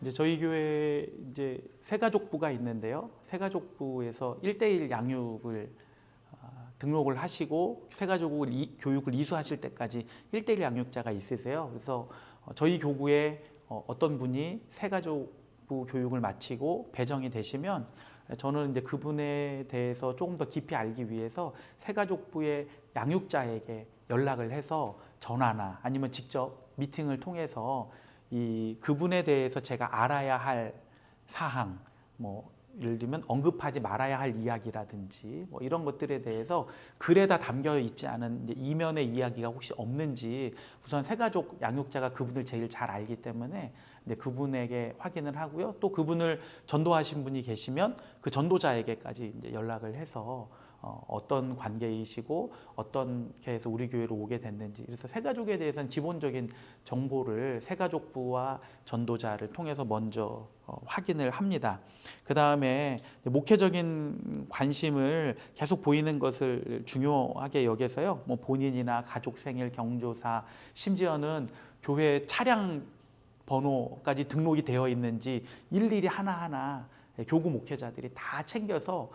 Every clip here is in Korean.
이제 저희 교회 이제 새가족부가 있는데요. 새가족부에서 1대1 양육을 등록을 하시고 새가족을 교육을 이수하실 때까지 1대1 양육자가 있으세요. 그래서 저희 교구에 어떤 분이 새가족부 교육을 마치고 배정이 되시면 저는 이제 그분에 대해서 조금 더 깊이 알기 위해서 새가족부의 양육자에게 연락을 해서 전화나 아니면 직접 미팅을 통해서 그분에 대해서 제가 알아야 할 사항, 뭐 예를 들면 언급하지 말아야 할 이야기라든지 뭐 이런 것들에 대해서 글에다 담겨 있지 않은 이면의 이야기가 혹시 없는지 우선 새가족 양육자가 그분을 제일 잘 알기 때문에 그분에게 확인을 하고요. 또 그분을 전도하신 분이 계시면 그 전도자에게까지 이제 연락을 해서 어떤 관계이시고 어떻게 해서 우리 교회로 오게 됐는지, 그래서 새가족에 대해서는 기본적인 정보를 새가족부와 전도자를 통해서 먼저 확인을 합니다. 그 다음에 목회적인 관심을 계속 보이는 것을 중요하게 여겨서요. 뭐 본인이나 가족 생일, 경조사, 심지어는 교회 차량 번호까지 등록이 되어 있는지 일일이 하나하나 교구 목회자들이 다 챙겨서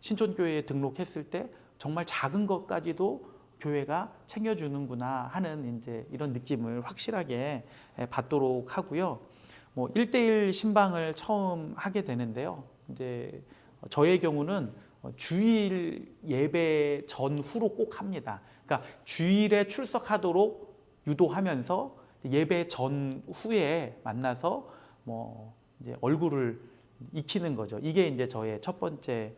신촌교회에 등록했을 때 정말 작은 것까지도 교회가 챙겨주는구나 하는 이제 이런 느낌을 확실하게 받도록 하고요. 뭐 1대1 신방을 처음 하게 되는데요. 이제 저의 경우는 주일 예배 전후로 꼭 합니다. 그러니까 주일에 출석하도록 유도하면서 예배 전후에 만나서 뭐 이제 얼굴을 익히는 거죠. 이게 이제 저의 첫 번째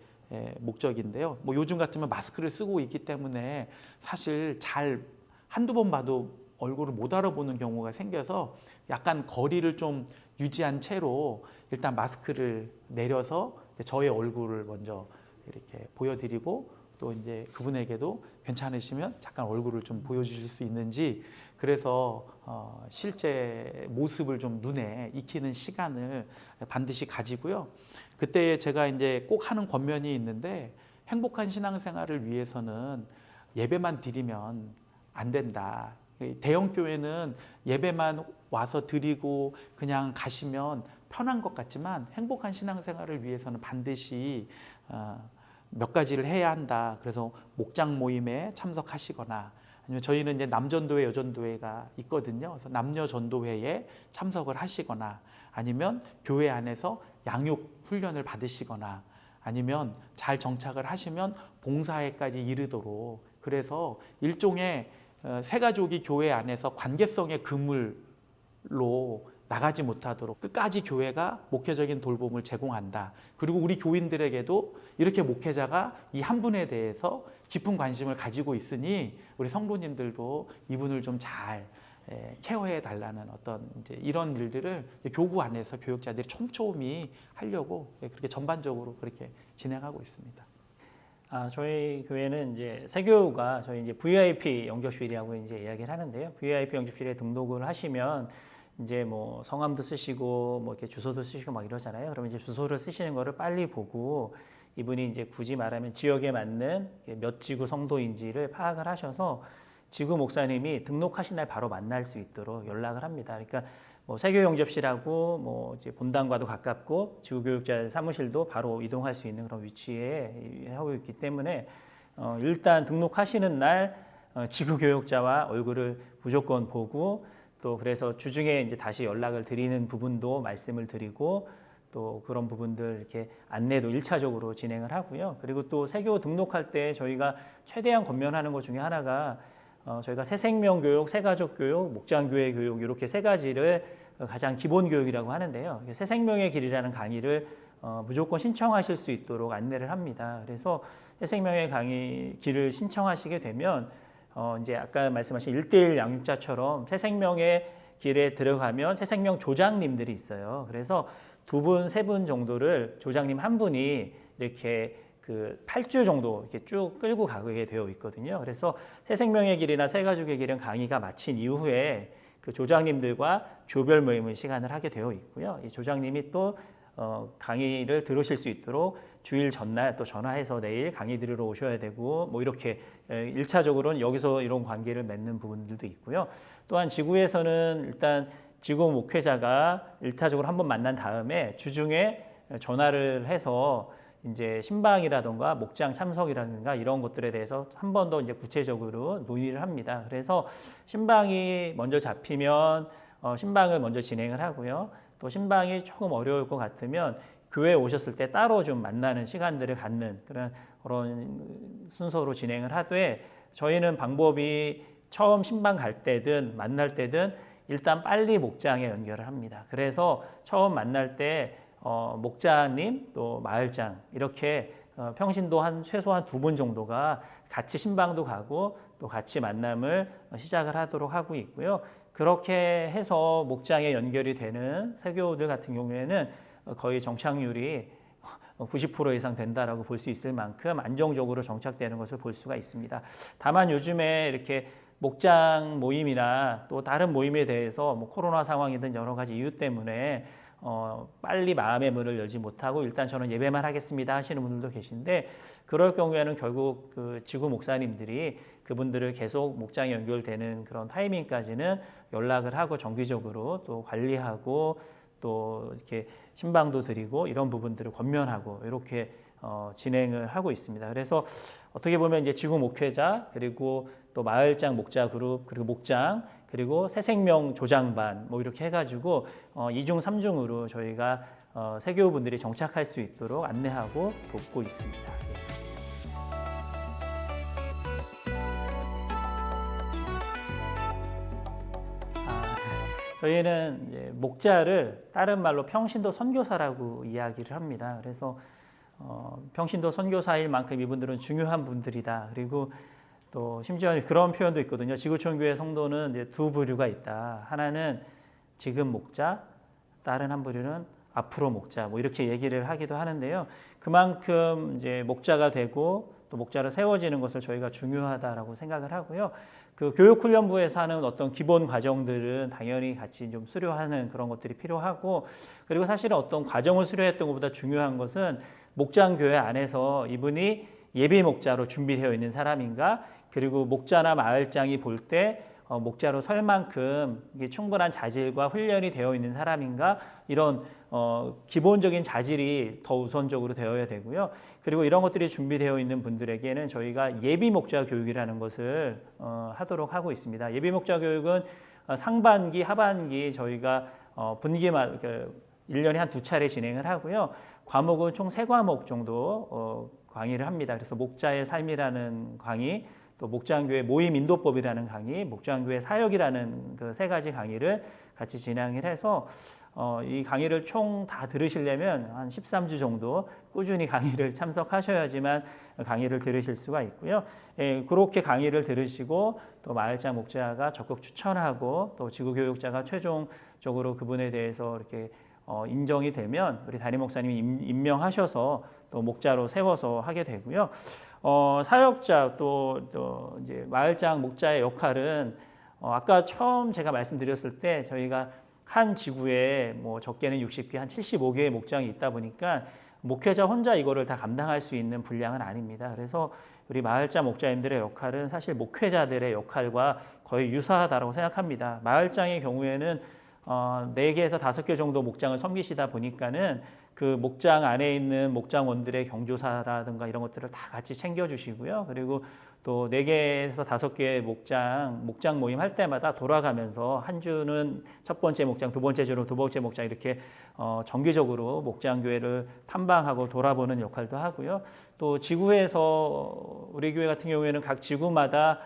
목적인데요. 뭐 요즘 같으면 마스크를 쓰고 있기 때문에 사실 잘 한두 번 봐도 얼굴을 못 알아보는 경우가 생겨서 약간 거리를 좀 유지한 채로 일단 마스크를 내려서 저의 얼굴을 먼저 이렇게 보여드리고 또 이제 그분에게도 괜찮으시면 잠깐 얼굴을 좀 보여주실 수 있는지, 그래서 실제 모습을 좀 눈에 익히는 시간을 반드시 가지고요. 그때 제가 이제 꼭 하는 권면이 있는데, 행복한 신앙생활을 위해서는 예배만 드리면 안 된다. 대형 교회는 예배만 와서 드리고 그냥 가시면 편한 것 같지만 행복한 신앙생활을 위해서는 반드시 몇 가지를 해야 한다. 그래서 목장 모임에 참석하시거나, 아니면 저희는 이제 남전도회, 여전도회가 있거든요. 그래서 남녀 전도회에 참석을 하시거나, 아니면 교회 안에서 양육 훈련을 받으시거나, 아니면 잘 정착을 하시면 봉사회까지 이르도록, 그래서 일종의 새가족이 교회 안에서 관계성의 그물로 나가지 못하도록 끝까지 교회가 목회적인 돌봄을 제공한다. 그리고 우리 교인들에게도 이렇게 목회자가 이 한 분에 대해서 깊은 관심을 가지고 있으니 우리 성도님들도 이분을 좀 잘 케어해 달라는 어떤 이제 이런 일들을 교구 안에서 교육자들이 촘촘히 하려고 그렇게 전반적으로 그렇게 진행하고 있습니다. 저희 교회는 이제 새교우가 저희 이제 VIP 영접실이라고 이제 이야기를 하는데요. VIP 영접실에 등록을 하시면 이제 뭐 성함도 쓰시고 뭐 이렇게 주소도 쓰시고 막 이러잖아요. 그러면 이제 주소를 쓰시는 거를 빨리 보고 이분이 이제 굳이 말하면 지역에 맞는 몇 지구 성도인지를 파악을 하셔서 지구 목사님이 등록하신 날 바로 만날 수 있도록 연락을 합니다. 그러니까 뭐 새교우 영접실하고 뭐 이제 본당과도 가깝고 지구교육자 사무실도 바로 이동할 수 있는 그런 위치에 하고 있기 때문에 일단 등록하시는 날 지구교육자와 얼굴을 무조건 보고, 또 그래서 주중에 이제 다시 연락을 드리는 부분도 말씀을 드리고, 또 그런 부분들 이렇게 안내도 1차적으로 진행을 하고요. 그리고 또 새교우 등록할 때 저희가 최대한 권면하는 것 중에 하나가 저희가 새생명 교육, 새가족 교육, 목장교회 교육 이렇게 세 가지를 가장 기본 교육이라고 하는데요. 새생명의 길이라는 강의를 무조건 신청하실 수 있도록 안내를 합니다. 그래서 새생명의 길을 신청하시게 되면 이제 아까 말씀하신 1대1 양육자처럼 새생명의 길에 들어가면 새생명 조장님들이 있어요. 그래서 2분, 3분 정도를 조장님 한 분이 이렇게 그 8주 정도 이렇게 쭉 끌고 가게 되어 있거든요. 그래서 새생명의 길이나 새가족의 길은 강의가 마친 이후에 그 조장님들과 조별 모임을 시간을 하게 되어 있고요. 이 조장님이 또 강의를 들으실 수 있도록 주일 전날 또 전화해서 내일 강의 들으러 오셔야 되고 뭐 이렇게 1차적으로는 여기서 이런 관계를 맺는 부분들도 있고요. 또한 지구에서는 일단 지구 목회자가 일차적으로 한번 만난 다음에 주중에 전화를 해서 이제 신방이라든가 목장 참석이라든가 이런 것들에 대해서 한 번 더 이제 구체적으로 논의를 합니다. 그래서 신방이 먼저 잡히면 신방을 먼저 진행을 하고요. 또 신방이 조금 어려울 것 같으면 교회에 오셨을 때 따로 좀 만나는 시간들을 갖는 그런 순서로 진행을 하되, 저희는 방법이 처음 신방 갈 때든 만날 때든 일단 빨리 목장에 연결을 합니다. 그래서 처음 만날 때 목자님 또 마을장 이렇게 평신도 최소한 2분 정도가 같이 신방도 가고 또 같이 만남을 시작을 하도록 하고 있고요. 그렇게 해서 목장에 연결이 되는 세교우들 같은 경우에는 거의 정착률이 90% 이상 된다라고 볼 수 있을 만큼 안정적으로 정착되는 것을 볼 수가 있습니다. 다만 요즘에 이렇게 목장 모임이나 또 다른 모임에 대해서 뭐 코로나 상황이든 여러 가지 이유 때문에 빨리 마음의 문을 열지 못하고 일단 저는 예배만 하겠습니다 하시는 분들도 계신데, 그럴 경우에는 결국 그 지구 목사님들이 그분들을 계속 목장에 연결되는 그런 타이밍까지는 연락을 하고 정기적으로 또 관리하고 또 이렇게 신방도 드리고 이런 부분들을 권면하고 이렇게 진행을 하고 있습니다. 그래서 어떻게 보면 이제 지구 목회자 그리고 또 마을장 목자 그룹 그리고 목장 그리고 새생명 조장반 뭐 이렇게 해가지고 2중 3중으로 저희가 세교우분들이 정착할 수 있도록 안내하고 돕고 있습니다. 저희는 이제 목자를 다른 말로 평신도 선교사라고 이야기를 합니다. 그래서 평신도 선교사일 만큼 이분들은 중요한 분들이다. 그리고 또 심지어 그런 표현도 있거든요. 지구촌교회 성도는 이제 2부류가 있다. 하나는 지금 목자, 다른 한 부류는 앞으로 목자. 뭐 이렇게 얘기를 하기도 하는데요. 그만큼 이제 목자가 되고 또 목자로 세워지는 것을 저희가 중요하다라고 생각을 하고요. 그 교육훈련부에서 하는 어떤 기본 과정들은 당연히 같이 좀 수료하는 그런 것들이 필요하고, 그리고 사실은 어떤 과정을 수료했던 것보다 중요한 것은 목장교회 안에서 이분이 예비 목자로 준비되어 있는 사람인가, 그리고 목자나 마을장이 볼 때 목자로 설 만큼 이게 충분한 자질과 훈련이 되어 있는 사람인가, 이런 기본적인 자질이 더 우선적으로 되어야 되고요. 그리고 이런 것들이 준비되어 있는 분들에게는 저희가 예비 목자 교육이라는 것을 하도록 하고 있습니다. 예비 목자 교육은 상반기, 하반기 저희가 분기마다 1년에 한 2차례 진행을 하고요. 과목은 총 3과목 정도 강의를 합니다. 그래서 목자의 삶이라는 강의, 또 목장교회 모임 인도법이라는 강의, 목장교회 사역이라는 그 3가지 강의를 같이 진행을 해서 이 강의를 총 다 들으시려면 한 13주 정도 꾸준히 강의를 참석하셔야지만 강의를 들으실 수가 있고요. 그렇게 강의를 들으시고 또 마을장 목자가 적극 추천하고 또 지구교육자가 최종적으로 그분에 대해서 이렇게 인정이 되면 우리 담임 목사님이 임명하셔서 또 목자로 세워서 하게 되고요. 사역자 또 이제 마을장 목자의 역할은 아까 처음 제가 말씀드렸을 때 저희가 한 지구에 뭐 적게는 60개, 한 75개의 목장이 있다 보니까 목회자 혼자 이거를 다 감당할 수 있는 분량은 아닙니다. 그래서 우리 마을장 목자님들의 역할은 사실 목회자들의 역할과 거의 유사하다고 생각합니다. 마을장의 경우에는 4개에서 5개 정도 목장을 섬기시다 보니까는 그 목장 안에 있는 목장원들의 경조사라든가 이런 것들을 다 같이 챙겨주시고요. 그리고 또 4개에서 5개의 목장 모임 할 때마다 돌아가면서 한 주는 첫 번째 목장, 두 번째 주는 두 번째 목장 이렇게 정기적으로 목장교회를 탐방하고 돌아보는 역할도 하고요. 또 지구에서 우리 교회 같은 경우에는 각 지구마다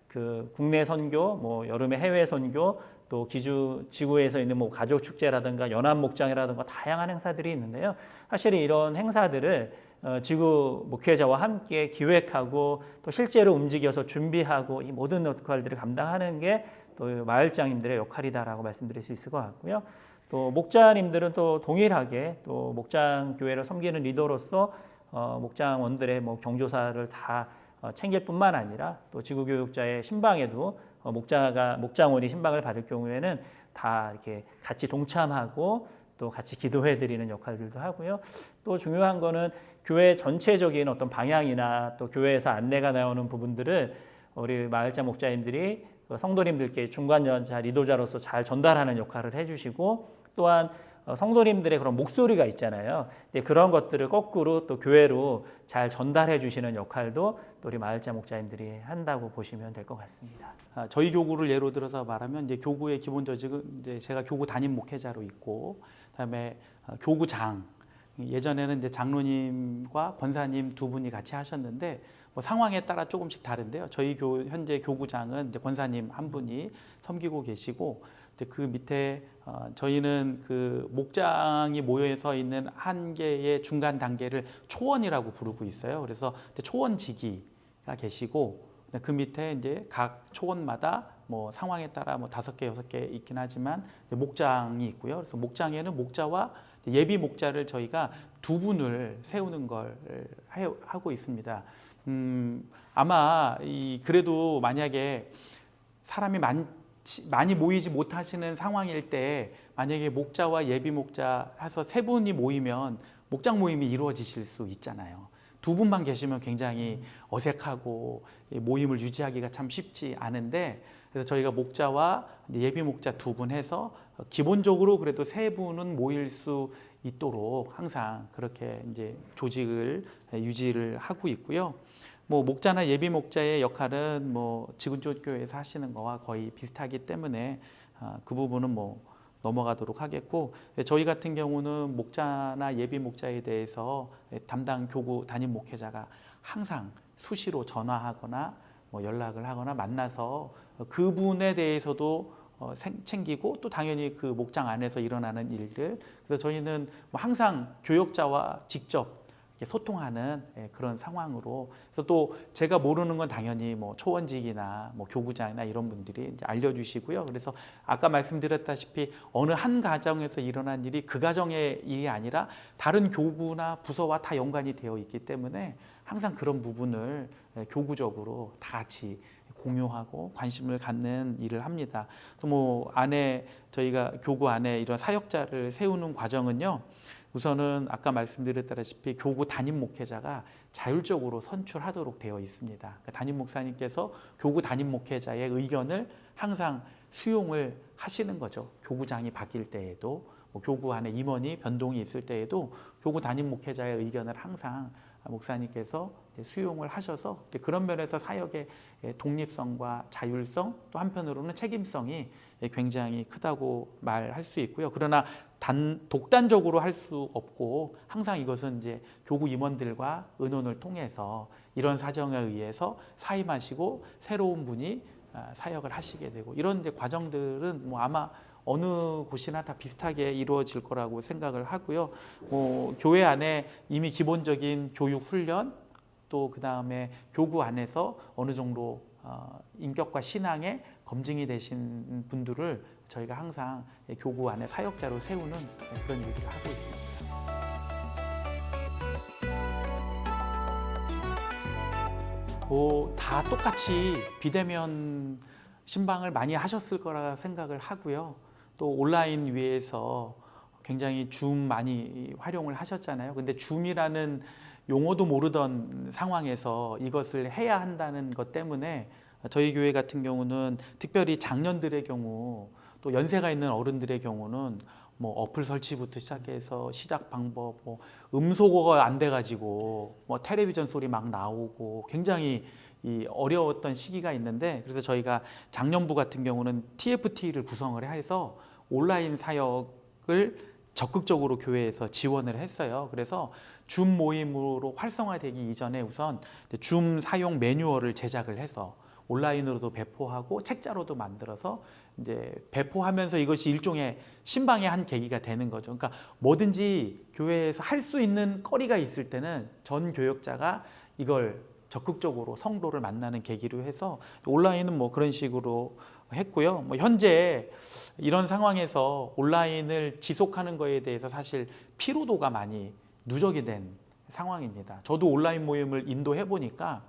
그 국내 선교, 뭐 여름에 해외 선교, 또 지구에서 있는 뭐 가족 축제라든가 연합 목장이라든가 다양한 행사들이 있는데요. 사실 이런 행사들을 지구 목회자와 함께 기획하고 또 실제로 움직여서 준비하고 이 모든 역할들을 감당하는 게 또 마을장님들의 역할이다라고 말씀드릴 수 있을 것 같고요. 또 목자님들은 또 동일하게 또 목장 교회를 섬기는 리더로서 목장원들의 뭐 경조사를 다 챙길 뿐만 아니라 또 지구교육자의 신방에도 목장원이 신방을 받을 경우에는 다 이렇게 같이 동참하고 또 같이 기도해 드리는 역할들도 하고요. 또 중요한 거는 교회 전체적인 어떤 방향이나 또 교회에서 안내가 나오는 부분들을 우리 마을장 목자님들이 그 성도님들께 중간전자 리도자로서 잘 전달하는 역할을 해주시고 또한 성도님들의 그런 목소리가 있잖아요. 근데 그런 것들을 거꾸로 또 교회로 잘 전달해 주시는 역할도 또 우리 마을자 목자님들이 한다고 보시면 될 것 같습니다. 저희 교구를 예로 들어서 말하면 이제 교구의 기본 조직은 이제 제가 교구 담임 목회자로 있고, 그다음에 교구장, 예전에는 이제 장로님과 권사님 두 분이 같이 하셨는데 뭐 상황에 따라 조금씩 다른데요. 저희 현재 교구장은 이제 권사님 한 분이 섬기고 계시고, 이제 그 밑에 저희는 그 목장이 모여서 있는 한 개의 중간 단계를 초원이라고 부르고 있어요. 그래서 초원지기가 계시고, 그 밑에 이제 각 초원마다 뭐 상황에 따라 뭐 5개, 6개 있긴 하지만 목장이 있고요. 그래서 목장에는 목자와 예비 목자를 저희가 두 분을 세우는 걸 하고 있습니다. 아마 그래도 만약에 사람이 많이 모이지 못하시는 상황일 때 만약에 목자와 예비 목자 해서 세 분이 모이면 목장 모임이 이루어지실 수 있잖아요. 두 분만 계시면 굉장히 어색하고 모임을 유지하기가 참 쉽지 않은데, 그래서 저희가 목자와 예비 목자 두 분 해서 기본적으로 그래도 세 분은 모일 수 있도록 항상 그렇게 이제 조직을 유지를 하고 있고요. 뭐 목자나 예비 목자의 역할은 뭐 지구촌교회에서 하시는 거와 거의 비슷하기 때문에 그 부분은 뭐 넘어가도록 하겠고, 저희 같은 경우는 목자나 예비 목자에 대해서 담당 교구 담임 목회자가 항상 수시로 전화하거나 뭐 연락을 하거나 만나서 그분에 대해서도 챙기고, 또 당연히 그 목장 안에서 일어나는 일들, 그래서 저희는 뭐 항상 교역자와 직접 소통하는 그런 상황으로, 그래서 또 제가 모르는 건 당연히 뭐 초원직이나 뭐 교구장이나 이런 분들이 이제 알려주시고요. 그래서 아까 말씀드렸다시피 어느 한 가정에서 일어난 일이 그 가정의 일이 아니라 다른 교구나 부서와 다 연관이 되어 있기 때문에 항상 그런 부분을 교구적으로 다 같이 공유하고 관심을 갖는 일을 합니다. 또 뭐 안에 저희가 교구 안에 이런 사역자를 세우는 과정은요, 우선은 아까 말씀드렸다시피 교구 담임 목회자가 자율적으로 선출하도록 되어 있습니다. 그러니까 담임 목사님께서 교구 담임 목회자의 의견을 항상 수용을 하시는 거죠. 교구장이 바뀔 때에도, 뭐 교구 안에 임원이 변동이 있을 때에도 교구 담임 목회자의 의견을 항상 목사님께서 수용을 하셔서 그런 면에서 사역의 독립성과 자율성, 또 한편으로는 책임성이 굉장히 크다고 말할 수 있고요. 그러나 독단적으로 할 수 없고 항상 이것은 이제 교구 임원들과 의논을 통해서 이런 사정에 의해서 사임하시고 새로운 분이 사역을 하시게 되고, 이런 이제 과정들은 뭐 아마 어느 곳이나 다 비슷하게 이루어질 거라고 생각을 하고요. 교회 안에 이미 기본적인 교육 훈련, 또 그 다음에 교구 안에서 어느 정도 인격과 신앙에 검증이 되신 분들을 저희가 항상 교구 안에 사역자로 세우는 그런 일들을 하고 있습니다. 다 똑같이 비대면 신방을 많이 하셨을 거라 생각을 하고요. 또 온라인 위에서 굉장히 줌 많이 활용을 하셨잖아요. 근데 줌이라는 용어도 모르던 상황에서 이것을 해야 한다는 것 때문에 저희 교회 같은 경우는 특별히 장년들의 경우, 또 연세가 있는 어른들의 경우는 뭐 어플 설치부터 시작해서 시작 방법, 뭐 음소거가 안 돼가지고 뭐 텔레비전 소리 막 나오고 굉장히 어려웠던 시기가 있는데, 그래서 저희가 작년부 같은 경우는 TFT를 구성을 해서 온라인 사역을 적극적으로 교회에서 지원을 했어요. 그래서 줌 모임으로 활성화되기 이전에 우선 줌 사용 매뉴얼을 제작을 해서 온라인으로도 배포하고 책자로도 만들어서 이제 배포하면서 이것이 일종의 신방의 한 계기가 되는 거죠. 그러니까 뭐든지 교회에서 할 수 있는 거리가 있을 때는 전 교역자가 이걸 적극적으로 성도를 만나는 계기로 해서 온라인은 뭐 그런 식으로 했고요. 뭐 현재 이런 상황에서 온라인을 지속하는 거에 대해서 사실 피로도가 많이 누적이 된 상황입니다. 저도 온라인 모임을 인도해 보니까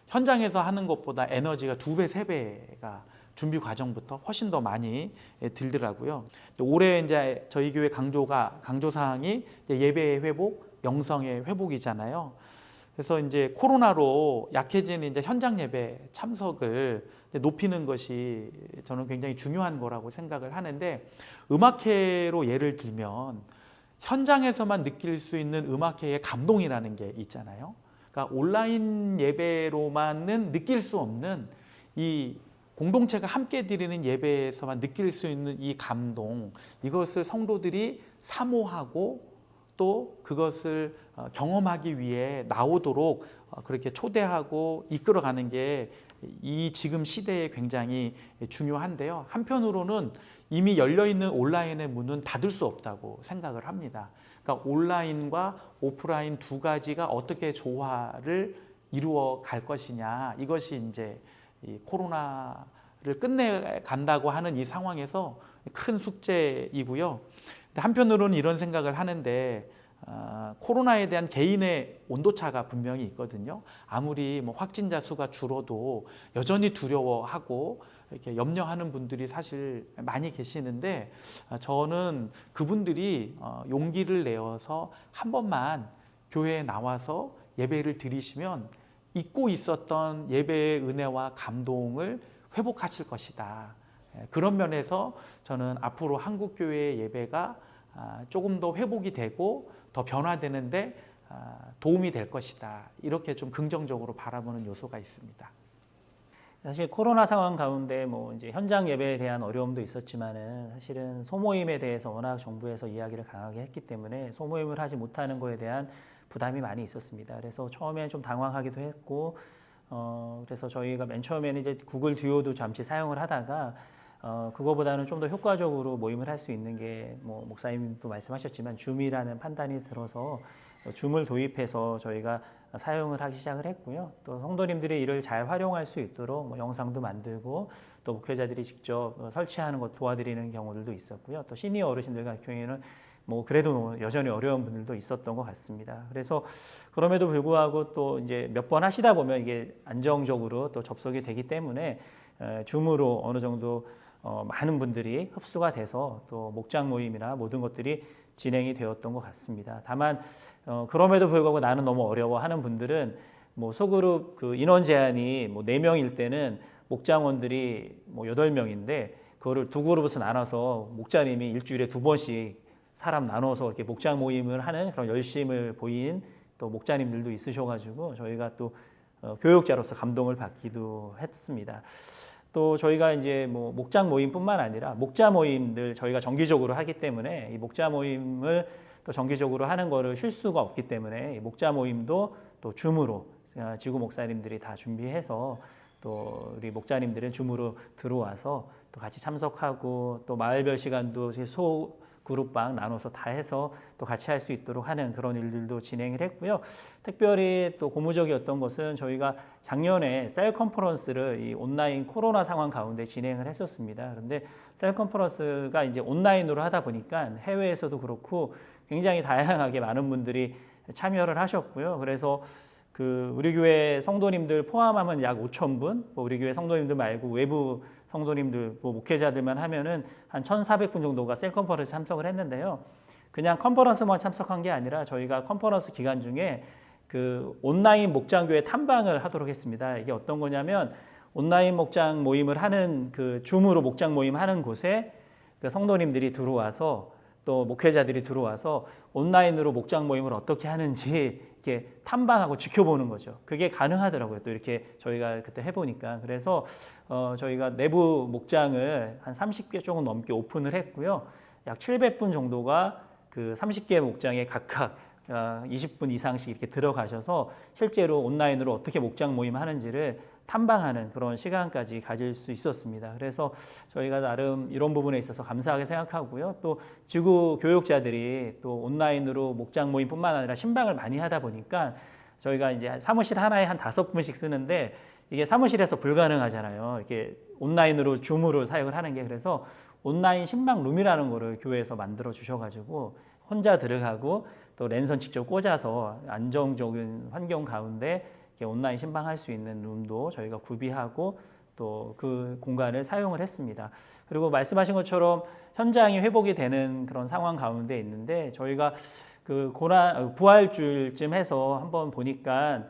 현장에서 하는 것보다 에너지가 2배, 3배가 준비 과정부터 훨씬 더 많이 들더라고요. 올해 이제 저희 교회 강조 사항이 예배의 회복, 영성의 회복이잖아요. 그래서 이제 코로나로 약해진 이제 현장 예배 참석을 이제 높이는 것이 저는 굉장히 중요한 거라고 생각을 하는데, 음악회로 예를 들면 현장에서만 느낄 수 있는 음악회의 감동이라는 게 있잖아요. 그러니까 온라인 예배로만은 느낄 수 없는 이 공동체가 함께 드리는 예배에서만 느낄 수 있는 이 감동, 이것을 성도들이 사모하고 또 그것을 경험하기 위해 나오도록 그렇게 초대하고 이끌어가는 게 이 지금 시대에 굉장히 중요한데요. 한편으로는 이미 열려있는 온라인의 문은 닫을 수 없다고 생각을 합니다. 그러니까 온라인과 오프라인 두 가지가 어떻게 조화를 이루어 갈 것이냐, 이것이 이제 이 코로나를 끝내간다고 하는 이 상황에서 큰 숙제이고요. 한편으로는 이런 생각을 하는데, 코로나에 대한 개인의 온도차가 분명히 있거든요. 아무리 뭐 확진자 수가 줄어도 여전히 두려워하고 이렇게 염려하는 분들이 사실 많이 계시는데, 저는 그분들이 용기를 내어서 한 번만 교회에 나와서 예배를 드리시면 잊고 있었던 예배의 은혜와 감동을 회복하실 것이다. 그런 면에서 저는 앞으로 한국교회의 예배가 조금 더 회복이 되고 더 변화되는데 도움이 될 것이다. 이렇게 좀 긍정적으로 바라보는 요소가 있습니다. 사실 코로나 상황 가운데 뭐 이제 현장 예배에 대한 어려움도 있었지만은 사실은 소모임에 대해서 워낙 정부에서 이야기를 강하게 했기 때문에 소모임을 하지 못하는 거에 대한 부담이 많이 있었습니다. 그래서 처음에는 좀 당황하기도 했고, 그래서 저희가 맨 처음에는 이제 구글 듀오도 잠시 사용을 하다가 그거보다는 좀 더 효과적으로 모임을 할 수 있는 게 뭐 목사님도 말씀하셨지만 줌이라는 판단이 들어서 줌을 도입해서 저희가 사용을 하기 시작을 했고요. 또 성도님들이 이를 잘 활용할 수 있도록 뭐 영상도 만들고 또 목회자들이 직접 설치하는 것 도와드리는 경우들도 있었고요. 또 시니어 어르신들 같은 경우에는 뭐 그래도 여전히 어려운 분들도 있었던 것 같습니다. 그래서 그럼에도 불구하고 또 이제 몇 번 하시다 보면 이게 안정적으로 또 접속이 되기 때문에 줌으로 어느 정도 많은 분들이 흡수가 돼서 또 목장 모임이나 모든 것들이 진행이 되었던 것 같습니다. 다만 그럼에도 불구하고 나는 너무 어려워하는 분들은 뭐 소그룹 그 인원 제한이 뭐 4명일 때는 목장원들이 뭐 8명인데 그거를 두 그룹에서 나눠서 목자님이 일주일에 2번씩 사람 나눠서 이렇게 목장 모임을 하는 그런 열심을 보인 또 목자님들도 있으셔가지고 저희가 또 교육자로서 감동을 받기도 했습니다. 또 저희가 이제 뭐 목장 모임뿐만 아니라 목자 모임들 저희가 정기적으로 하기 때문에 이 목자 모임을 또 정기적으로 하는 거를 쉴 수가 없기 때문에 이 목자 모임도 또 줌으로 지구 목사님들이 다 준비해서 또 우리 목자님들은 줌으로 들어와서 또 같이 참석하고 또 마을별 시간도 소 그룹방 나눠서 다 해서 또 같이 할 수 있도록 하는 그런 일들도 진행을 했고요. 특별히 또 고무적이었던 것은 저희가 작년에 셀 컨퍼런스를 이 온라인 코로나 상황 가운데 진행을 했었습니다. 그런데 셀 컨퍼런스가 이제 온라인으로 하다 보니까 해외에서도 그렇고 굉장히 다양하게 많은 분들이 참여를 하셨고요. 그래서 그 우리 교회 성도님들 포함하면 약 5,000분, 우리 교회 성도님들 말고 외부 성도님들, 목회자들만 하면은 한 1,400분 정도가 셀 컨퍼런스 참석을 했는데요. 그냥 컨퍼런스만 참석한 게 아니라 저희가 컨퍼런스 기간 중에 그 온라인 목장교회 탐방을 하도록 했습니다. 이게 어떤 거냐면 온라인 목장 모임을 하는 그 줌으로 목장 모임 하는 곳에 그 성도님들이 들어와서 또 목회자들이 들어와서 온라인으로 목장 모임을 어떻게 하는지 이렇게 탐방하고 지켜보는 거죠. 그게 가능하더라고요. 또 이렇게 저희가 그때 해보니까. 그래서 저희가 내부 목장을 한 30개 조금 넘게 오픈을 했고요. 약 700분 정도가 그 30개 목장에 각각 20분 이상씩 이렇게 들어가셔서 실제로 온라인으로 어떻게 목장 모임 하는지를 탐방하는 그런 시간까지 가질 수 있었습니다. 그래서 저희가 나름 이런 부분에 있어서 감사하게 생각하고요. 또 지구 교육자들이 또 온라인으로 목장 모임뿐만 아니라 신방을 많이 하다 보니까 저희가 이제 사무실 하나에 한 5분씩 쓰는데 이게 사무실에서 불가능하잖아요. 이렇게 온라인으로 줌으로 사용을 하는 게. 그래서 온라인 신방 룸이라는 거를 교회에서 만들어 주셔가지고 혼자 들어가고 또 랜선 직접 꽂아서 안정적인 환경 가운데 온라인 신방할 수 있는 룸도 저희가 구비하고 또 그 공간을 사용을 했습니다. 그리고 말씀하신 것처럼 현장이 회복이 되는 그런 상황 가운데 있는데 저희가 그 부활주일쯤 해서 한번 보니까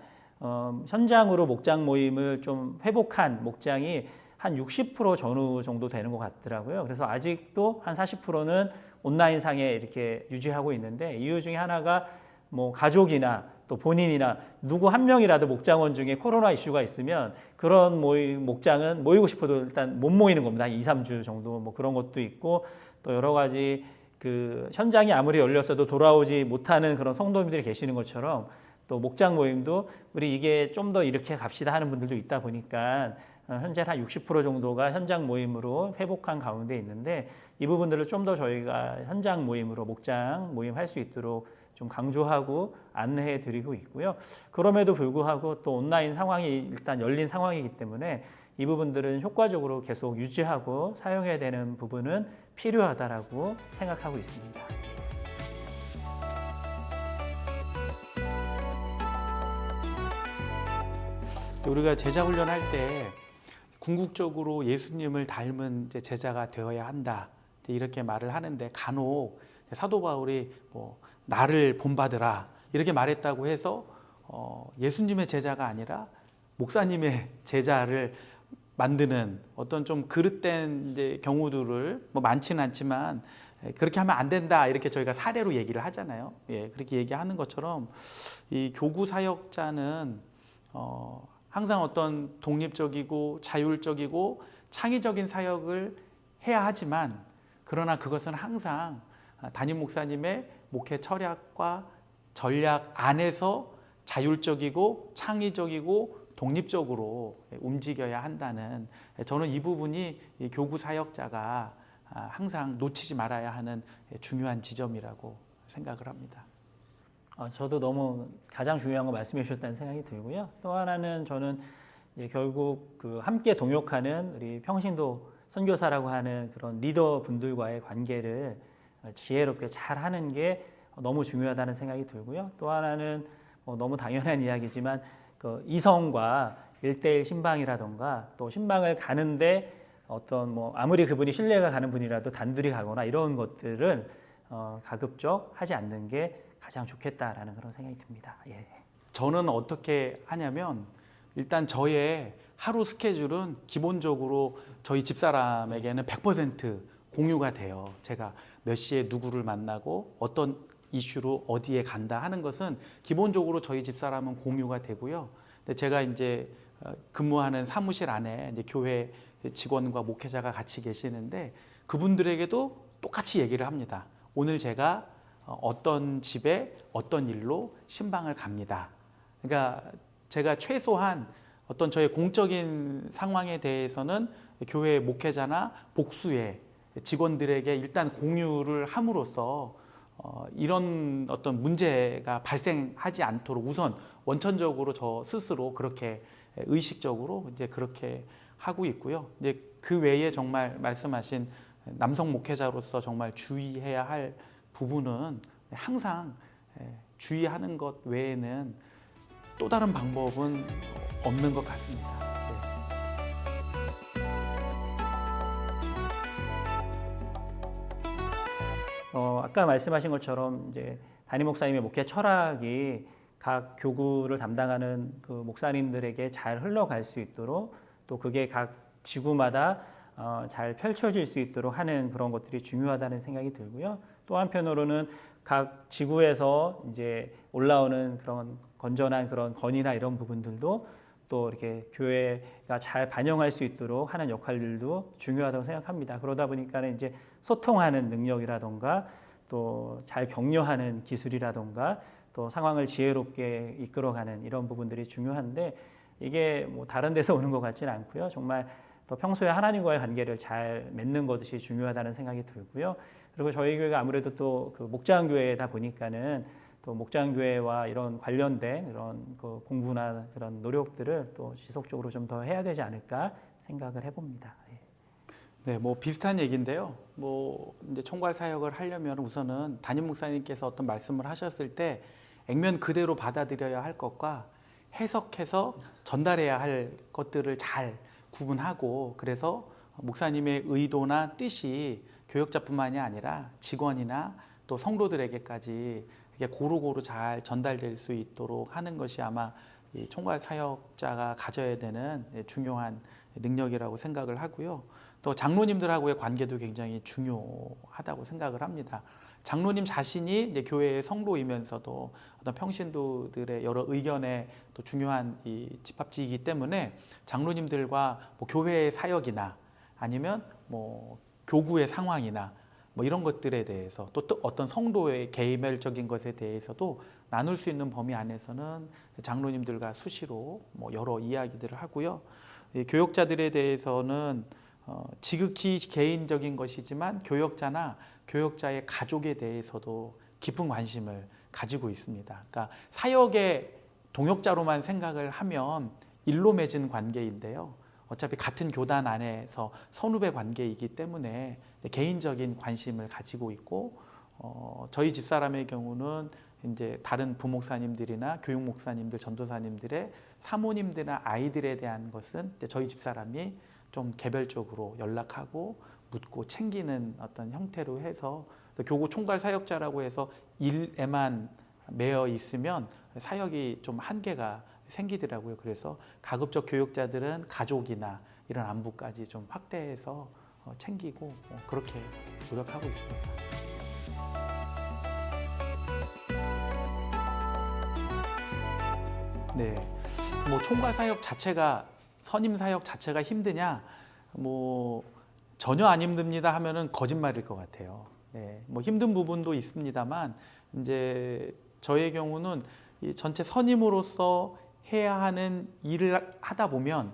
현장으로 목장 모임을 좀 회복한 목장이 한 60% 전후 정도 되는 것 같더라고요. 그래서 아직도 한 40%는 온라인상에 이렇게 유지하고 있는데, 이유 중에 하나가 뭐 가족이나 또 본인이나 누구 한 명이라도 목장원 중에 코로나 이슈가 있으면 그런 목장은 모이고 싶어도 일단 못 모이는 겁니다. 2, 3주 정도 뭐 그런 것도 있고, 또 여러 가지 그 현장이 아무리 열렸어도 돌아오지 못하는 그런 성도님들이 계시는 것처럼, 또 목장 모임도 우리 이게 좀 더 이렇게 갑시다 하는 분들도 있다 보니까 현재 한 60% 정도가 현장 모임으로 회복한 가운데 있는데, 이 부분들을 좀 더 저희가 현장 모임으로 목장 모임 할 수 있도록 좀 강조하고 안내해 드리고 있고요. 그럼에도 불구하고 또 온라인 상황이 일단 열린 상황이기 때문에 이 부분들은 효과적으로 계속 유지하고 사용해야 되는 부분은 필요하다라고 생각하고 있습니다. 우리가 제자 훈련할 때 궁극적으로 예수님을 닮은 이제 제자가 되어야 한다, 이렇게 말을 하는데, 간혹 사도 바울이 뭐 나를 본받으라 이렇게 말했다고 해서 예수님의 제자가 아니라 목사님의 제자를 만드는 어떤 좀 그릇된 이제 경우들을 뭐 많지는 않지만 그렇게 하면 안 된다, 이렇게 저희가 사례로 얘기를 하잖아요. 예, 그렇게 얘기하는 것처럼 이 교구 사역자는 항상 어떤 독립적이고 자율적이고 창의적인 사역을 해야 하지만, 그러나 그것은 항상 담임 목사님의 목회 철학과 전략 안에서 자율적이고 창의적이고 독립적으로 움직여야 한다는, 저는 이 부분이 교구 사역자가 항상 놓치지 말아야 하는 중요한 지점이라고 생각을 합니다. 저도 너무 가장 중요한 거 말씀해 주셨다는 생각이 들고요. 또 하나는 저는 이제 결국 그 함께 동역하는 우리 평신도 선교사라고 하는 그런 리더 분들과의 관계를 지혜롭게 잘 하는 게 너무 중요하다는 생각이 들고요. 또 하나는 너무 당연한 이야기지만 그 이성과 1대1 신방이라던가, 또 신방을 가는데 어떤 뭐 아무리 그분이 신뢰가 가는 분이라도 단둘이 가거나 이런 것들은 가급적 하지 않는 게 가장 좋겠다라는 그런 생각이 듭니다. 예. 저는 어떻게 하냐면, 일단 저의 하루 스케줄은 기본적으로 저희 집사람에게는 100% 공유가 돼요. 제가 몇 시에 누구를 만나고 어떤 이슈로 어디에 간다 하는 것은 기본적으로 저희 집사람은 공유가 되고요. 근데 제가 이제 근무하는 사무실 안에 이제 교회 직원과 목회자가 같이 계시는데, 그분들에게도 똑같이 얘기를 합니다. 오늘 제가 어떤 집에 어떤 일로 신방을 갑니다. 그러니까 제가 최소한 어떤 저의 공적인 상황에 대해서는 교회 목회자나 복수의 직원들에게 일단 공유를 함으로써 이런 어떤 문제가 발생하지 않도록 우선 원천적으로 저 스스로 그렇게 의식적으로 이제 그렇게 하고 있고요. 이제 그 외에 정말 말씀하신 남성 목회자로서 정말 주의해야 할 부분은 항상 주의하는 것 외에는 또 다른 방법은 없는 것 같습니다. 아까 말씀하신 것처럼 이제 담임 목사님의 목회 철학이 각 교구를 담당하는 그 목사님들에게 잘 흘러갈 수 있도록, 또 그게 각 지구마다 잘 펼쳐질 수 있도록 하는 그런 것들이 중요하다는 생각이 들고요. 또 한편으로는 각 지구에서 이제 올라오는 그런 건전한 그런 건의나 이런 부분들도 또 이렇게 교회가 잘 반영할 수 있도록 하는 역할들도 중요하다고 생각합니다. 그러다 보니까는 이제 소통하는 능력이라던가, 또 잘 격려하는 기술이라던가, 또 상황을 지혜롭게 이끌어가는 이런 부분들이 중요한데, 이게 뭐 다른 데서 오는 것 같지는 않고요. 정말 또 평소에 하나님과의 관계를 잘 맺는 것이 중요하다는 생각이 들고요. 그리고 저희 교회가 아무래도 또 그 목장교회다 보니까는 또 목장교회와 이런 관련된 이런 그 공부나 그런 노력들을 또 지속적으로 좀 더 해야 되지 않을까 생각을 해봅니다. 네, 뭐 비슷한 얘기인데요. 뭐 이제 총괄 사역을 하려면 우선은 담임 목사님께서 어떤 말씀을 하셨을 때 액면 그대로 받아들여야 할 것과 해석해서 전달해야 할 것들을 잘 구분하고, 그래서 목사님의 의도나 뜻이 교역자뿐만이 아니라 직원이나 또 성도들에게까지 이게 고루고루 잘 전달될 수 있도록 하는 것이 아마 이 총괄 사역자가 가져야 되는 중요한 능력이라고 생각을 하고요. 또 장로님들하고의 관계도 굉장히 중요하다고 생각을 합니다. 장로님 자신이 이제 교회의 성도이면서도 어떤 평신도들의 여러 의견에 또 중요한 이 집합지이기 때문에 장로님들과 뭐 교회의 사역이나 아니면 뭐 교구의 상황이나 뭐 이런 것들에 대해서 또 어떤 성도의 개별적인 것에 대해서도 나눌 수 있는 범위 안에서는 장로님들과 수시로 뭐 여러 이야기들을 하고요. 이 교역자들에 대해서는 지극히 개인적인 것이지만 교역자나 교역자의 가족에 대해서도 깊은 관심을 가지고 있습니다. 그러니까 사역의 동역자로만 생각을 하면 일로 맺은 관계인데요. 어차피 같은 교단 안에서 선후배 관계이기 때문에 개인적인 관심을 가지고 있고 저희 집사람의 경우는 이제 다른 부목사님들이나 교육목사님들, 전도사님들의 사모님들이나 아이들에 대한 것은 저희 집사람이 좀 개별적으로 연락하고 묻고 챙기는 어떤 형태로 해서 교구 총괄 사역자라고 해서 일에만 매여 있으면 사역이 좀 한계가 생기더라고요. 그래서 가급적 교역자들은 가족이나 이런 안부까지 좀 확대해서 챙기고 그렇게 노력하고 있습니다. 네, 뭐 총괄 사역 자체가 선임 사역 자체가 힘드냐? 뭐 전혀 안 힘듭니다 하면은 거짓말일 것 같아요. 네, 뭐 힘든 부분도 있습니다만 이제 저의 경우는 이 전체 선임으로서 해야 하는 일을 하다 보면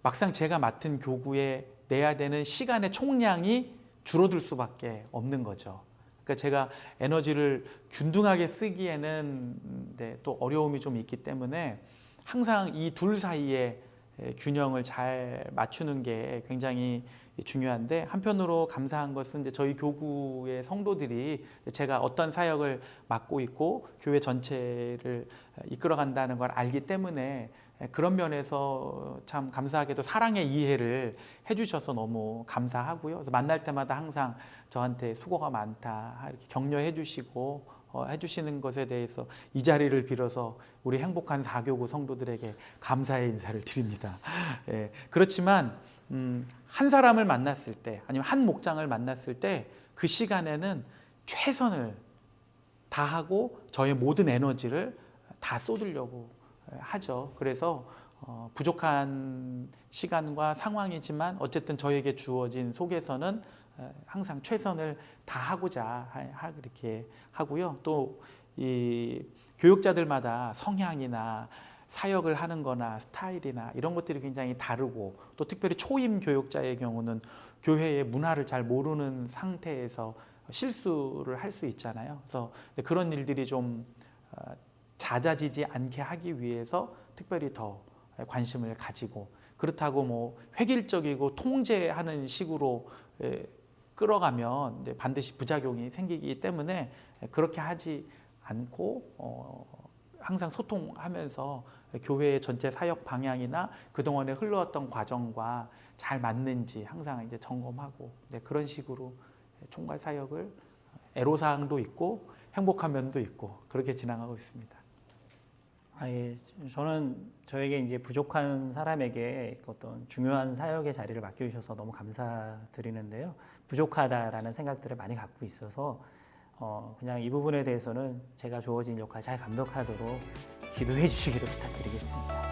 막상 제가 맡은 교구에 내야 되는 시간의 총량이 줄어들 수밖에 없는 거죠. 그러니까 제가 에너지를 균등하게 쓰기에는 또 어려움이 좀 있기 때문에 항상 이 둘 사이에 균형을 잘 맞추는 게 굉장히 중요한데, 한편으로 감사한 것은 이제 저희 교구의 성도들이 제가 어떤 사역을 맡고 있고 교회 전체를 이끌어간다는 걸 알기 때문에 그런 면에서 참 감사하게도 사랑의 이해를 해주셔서 너무 감사하고요. 그래서 만날 때마다 항상 저한테 수고가 많다 이렇게 격려해 주시고 해주시는 것에 대해서 이 자리를 빌어서 우리 행복한 사교구 성도들에게 감사의 인사를 드립니다. 예, 그렇지만 한 사람을 만났을 때 아니면 한 목장을 만났을 때 그 시간에는 최선을 다하고 저의 모든 에너지를 다 쏟으려고 하죠. 그래서 부족한 시간과 상황이지만 어쨌든 저에게 주어진 속에서는 항상 최선을 다하고자 이렇게 하고요. 또 이 교육자들마다 성향이나 사역을 하는 거나 스타일이나 이런 것들이 굉장히 다르고, 또 특별히 초임 교육자의 경우는 교회의 문화를 잘 모르는 상태에서 실수를 할 수 있잖아요. 그래서 그런 일들이 좀 잦아지지 않게 하기 위해서 특별히 더 관심을 가지고, 그렇다고 뭐 획일적이고 통제하는 식으로 끌어가면 반드시 부작용이 생기기 때문에 그렇게 하지 않고 항상 소통하면서 교회의 전체 사역 방향이나 그동안에 흘러왔던 과정과 잘 맞는지 항상 이제 점검하고, 그런 식으로 총괄 사역을 애로사항도 있고 행복한 면도 있고 그렇게 진행하고 있습니다. 예. 저는 저에게 이제 부족한 사람에게 어떤 중요한 사역의 자리를 맡겨주셔서 너무 감사드리는데요. 부족하다라는 생각들을 많이 갖고 있어서 그냥 이 부분에 대해서는 제가 주어진 역할 잘 감당하도록 기도해 주시기를 부탁드리겠습니다.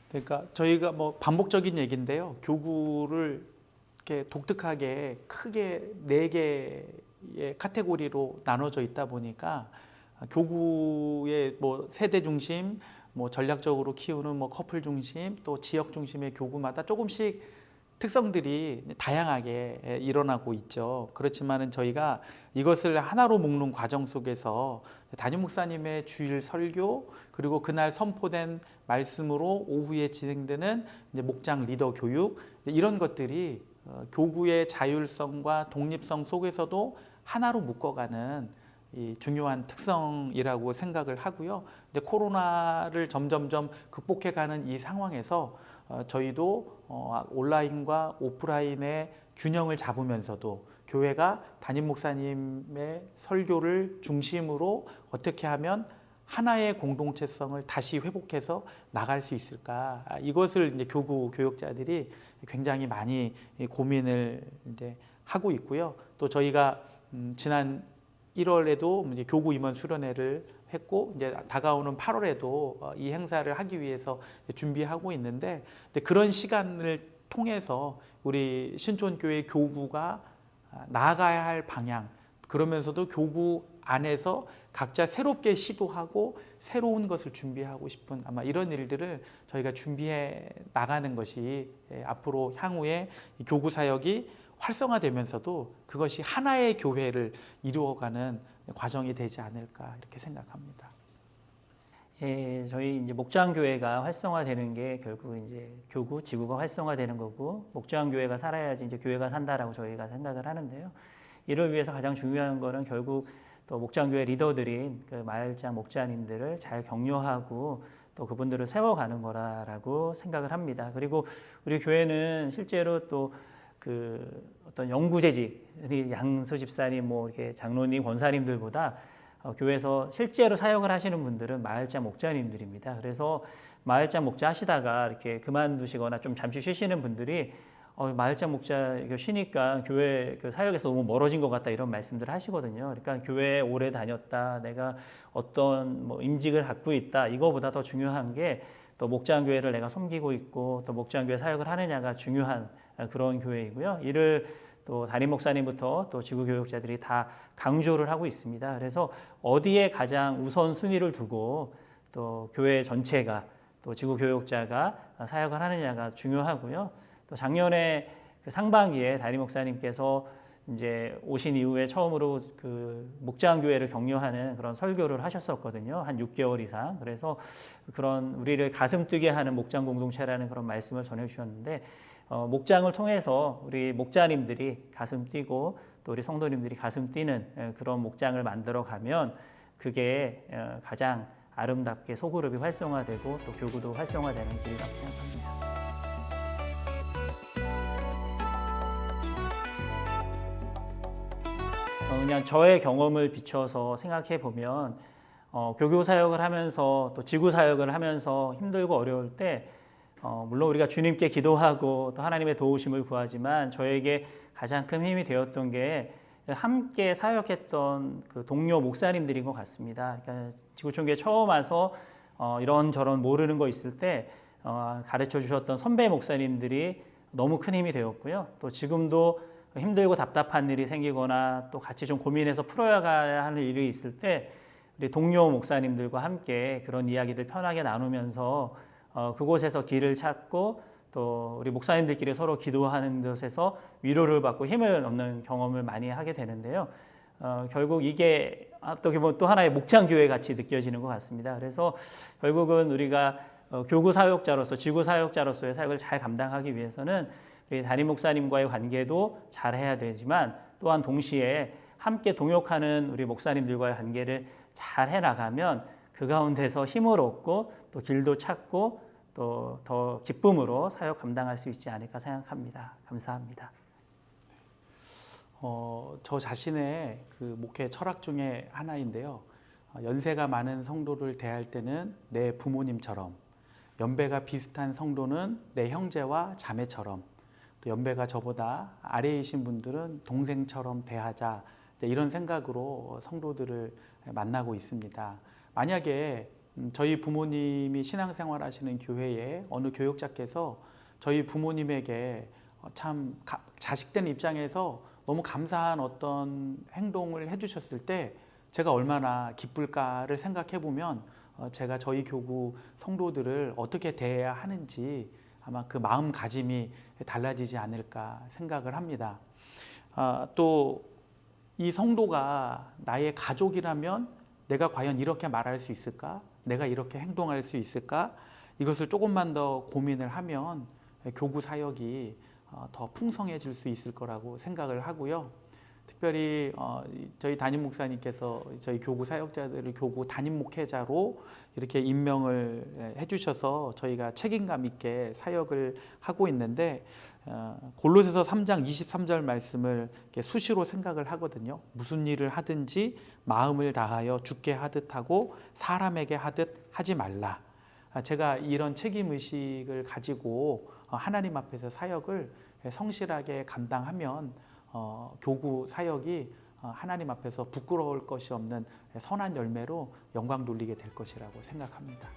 그러니까 저희가 뭐 반복적인 얘기인데요. 교구를 이렇게 독특하게 크게 4개의 카테고리로 나눠져 있다 보니까 교구의 뭐 세대 중심, 뭐 전략적으로 키우는 뭐 커플 중심, 또 지역 중심의 교구마다 조금씩 특성들이 다양하게 일어나고 있죠. 그렇지만은 저희가 이것을 하나로 묶는 과정 속에서 담임 목사님의 주일 설교, 그리고 그날 선포된 말씀으로 오후에 진행되는 이제 목장 리더 교육, 이런 것들이 교구의 자율성과 독립성 속에서도 하나로 묶어가는 이 중요한 특성이라고 생각을 하고요. 근데 코로나를 점점점 극복해가는 이 상황에서 저희도 온라인과 오프라인의 균형을 잡으면서도 교회가 담임 목사님의 설교를 중심으로 어떻게 하면 하나의 공동체성을 다시 회복해서 나갈 수 있을까? 이것을 이제 교구 교육자들이 굉장히 많이 고민을 이제 하고 있고요. 또 저희가 지난 1월에도 이제 교구 임원 수련회를 했고 이제 다가오는 8월에도 이 행사를 하기 위해서 준비하고 있는데 그런 시간을 통해서 우리 신촌교회 교구가 나아가야 할 방향, 그러면서도 교구 안에서 각자 새롭게 시도하고 새로운 것을 준비하고 싶은 아마 이런 일들을 저희가 준비해 나가는 것이 앞으로 향후에 교구 사역이 활성화되면서도 그것이 하나의 교회를 이루어가는 과정이 되지 않을까 이렇게 생각합니다. 예, 저희 이제 목장교회가 활성화되는 게 결국 이제 교구, 지구가 활성화되는 거고 목장교회가 살아야지 이제 교회가 산다라고 저희가 생각을 하는데요. 이를 위해서 가장 중요한 거는 결국 또 목장교회 리더들인 그 마을장 목자님들을 잘 격려하고 또 그분들을 세워가는 거라고 생각을 합니다. 그리고 우리 교회는 실제로 또 그 어떤 영구재직, 양수 집사님, 뭐 이렇게 장로님, 권사님들보다 교회에서 실제로 사역을 하시는 분들은 마을장 목자님들입니다. 그래서 마을장 목자 하시다가 이렇게 그만두시거나 좀 잠시 쉬시는 분들이 마을장 목자 이거 쉬니까 교회 그 사역에서 너무 멀어진 것 같다 이런 말씀들을 하시거든요. 그러니까 교회에 오래 다녔다, 내가 어떤 뭐 임직을 갖고 있다, 이거보다 더 중요한 게 또 목장교회를 내가 섬기고 있고 또 목장교회 사역을 하느냐가 중요한 그런 교회이고요. 이를 또 담임 목사님부터 또 지구 교육자들이 다 강조를 하고 있습니다. 그래서 어디에 가장 우선 순위를 두고 또 교회 전체가 또 지구 교육자가 사역을 하느냐가 중요하고요. 또 작년에 그 상반기에 담임 목사님께서 이제 오신 이후에 처음으로 그 목장교회를 격려하는 그런 설교를 하셨었거든요. 한 6개월 이상. 그래서 그런 우리를 가슴 뛰게 하는 목장 공동체라는 그런 말씀을 전해주셨는데 목장을 통해서 우리 목자님들이 가슴 뛰고 또 우리 성도님들이 가슴 뛰는 그런 목장을 만들어 가면 그게 가장 아름답게 소그룹이 활성화되고 또 교구도 활성화되는 길이라고 생각합니다. 그냥 저의 경험을 비춰서 생각해 보면 교교 사역을 하면서 또 지구 사역을 하면서 힘들고 어려울 때 물론 우리가 주님께 기도하고 또 하나님의 도우심을 구하지만 저에게 가장 큰 힘이 되었던 게 함께 사역했던 그 동료 목사님들인 것 같습니다. 그러니까 지구촌교회 처음 와서 이런저런 모르는 거 있을 때 가르쳐 주셨던 선배 목사님들이 너무 큰 힘이 되었고요. 또 지금도 힘들고 답답한 일이 생기거나 또 같이 좀 고민해서 풀어야 하는 일이 있을 때 우리 동료 목사님들과 함께 그런 이야기들 편하게 나누면서 그곳에서 길을 찾고 또 우리 목사님들끼리 서로 기도하는 것에서 위로를 받고 힘을 얻는 경험을 많이 하게 되는데요. 결국 이게 또 하나의 목장교회 같이 느껴지는 것 같습니다. 그래서 결국은 우리가 교구 사역자로서 지구 사역자로서의 사역을 잘 감당하기 위해서는 우리 담임 목사님과의 관계도 잘 해야 되지만 또한 동시에 함께 동역하는 우리 목사님들과의 관계를 잘 해나가면 그 가운데서 힘을 얻고 또 길도 찾고 또 더 기쁨으로 사역 감당할 수 있지 않을까 생각합니다. 감사합니다. 저 자신의 그 목회 철학 중에 하나인데요. 연세가 많은 성도를 대할 때는 내 부모님처럼, 연배가 비슷한 성도는 내 형제와 자매처럼, 또 연배가 저보다 아래이신 분들은 동생처럼 대하자, 이런 생각으로 성도들을 만나고 있습니다. 만약에 저희 부모님이 신앙생활 하시는 교회에 어느 교육자께서 저희 부모님에게 참 자식된 입장에서 너무 감사한 어떤 행동을 해주셨을 때 제가 얼마나 기쁠까를 생각해 보면 제가 저희 교구 성도들을 어떻게 대해야 하는지 아마 그 마음가짐이 달라지지 않을까 생각을 합니다. 또 이 성도가 나의 가족이라면 내가 과연 이렇게 말할 수 있을까? 내가 이렇게 행동할 수 있을까? 이것을 조금만 더 고민을 하면 교구 사역이 더 풍성해질 수 있을 거라고 생각을 하고요. 특별히 저희 담임 목사님께서 저희 교구 사역자들을 교구 담임 목회자로 이렇게 임명을 해주셔서 저희가 책임감 있게 사역을 하고 있는데 골로새서 3장 23절 말씀을 이렇게 수시로 생각을 하거든요. 무슨 일을 하든지 마음을 다하여 주께 하듯 하고 사람에게 하듯 하지 말라. 제가 이런 책임 의식을 가지고 하나님 앞에서 사역을 성실하게 감당하면 교구 사역이 하나님 앞에서 부끄러울 것이 없는 선한 열매로 영광 돌리게 될 것이라고 생각합니다.